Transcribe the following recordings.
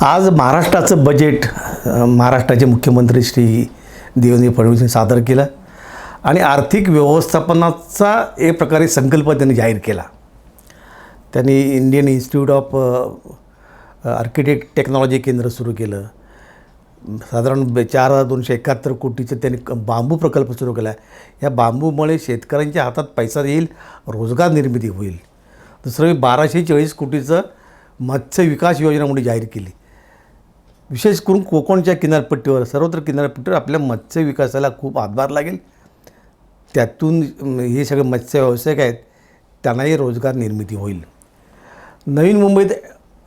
आज महाराष्ट्राचं बजेट महाराष्ट्राचे मुख्यमंत्री श्री देवेंद्र फडणवीस यांनी सादर केलं आणि आर्थिक व्यवस्थापनाचा एक प्रकारे संकल्प त्यांनी जाहीर केला. त्यांनी Indian institute of architect technology केंद्र सुरू केलं. साधारण 4,271 कोटीचं त्यांनी बांबू प्रकल्प सुरू केला. या बांबूमुळे शेतकऱ्यांच्या हातात पैसा येईल, रोजगार निर्मिती होईल. दुसरं 1,240 कोटीचं मत्स्य विकास योजना म्हणून जाहीर केली. विशेष करून कोकणच्या किनारपट्टीवर सर्वत्र किनारपट्टीवर आपल्या मत्स्य विकासाला खूप हातभार लागेल. त्यातून हे सगळे मत्स्य व्यावसायिक आहेत त्यांनाही रोजगार निर्मिती होईल. नवीन मुंबईत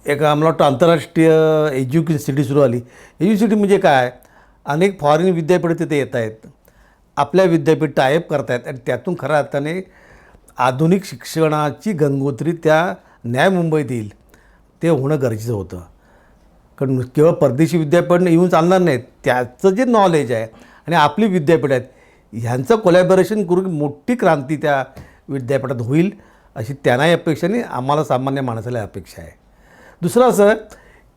एक आम्हाला वाटतं आंतरराष्ट्रीय एज्युकेशन सिटी सुरू आली. एज्युसिटी म्हणजे काय, अनेक फॉरेन विद्यापीठं तिथे येत आहेत, आपल्या विद्यापीठ टायअप करत आहेत आणि त्यातून खऱ्या अर्थाने आधुनिक शिक्षणाची गंगोत्री त्या न्याय मुंबईत येईल. ते होणं गरजेचं होतं. कारण केवळ परदेशी विद्यापीठ येऊन चालणार नाहीत, त्याचं जे नॉलेज आहे आणि आपली विद्यापीठ आहेत ह्यांचं कोलॅबोरेशन करून मोठी क्रांती त्या विद्यापीठात होईल अशी त्यांनाही अपेक्षा आणि आम्हाला सामान्य माणसाला अपेक्षा आहे. दुसरं असं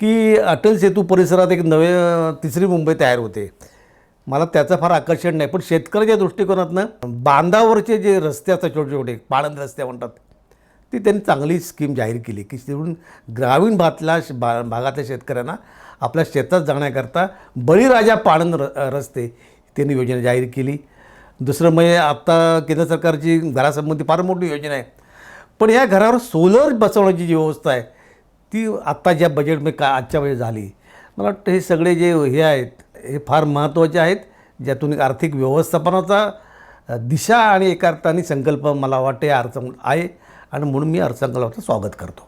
की अटल सेतू परिसरात एक नवे तिसरी मुंबई तयार होते. मला त्याचं फार आकर्षण नाही, पण शेतकऱ्याच्या दृष्टिकोनातनं बांधावरचे जे रस्ते असतात छोटे छोटे पाणंद रस्ते म्हणतात ती त्यांनी चांगली स्कीम जाहीर केली की तिथून ग्रामीण भागातल्या शेतकऱ्यांना आपल्या शेतात जाण्याकरता बळीराजा पाणंद रस्ते त्यांनी योजना जाहीर केली. दुसरं म्हणजे आत्ता केंद्र सरकारची घरासंबंधी फार मोठी योजना आहे, पण या घरावर सोलर बसवण्याची जी व्यवस्था आहे ती आत्ता ज्या बजेटमध्ये आजच्या वेळी झाली. मला वाटतं हे सगळे जे हे आहेत हे फार महत्त्वाचे आहेत, ज्यातून एक आर्थिक व्यवस्थापनाचा दिशा आणि एका अर्थाने संकल्प मला वाटते अर्थसंकल्प आहे आणि म्हणून मी अर्थसंकल्पाचं स्वागत करतो.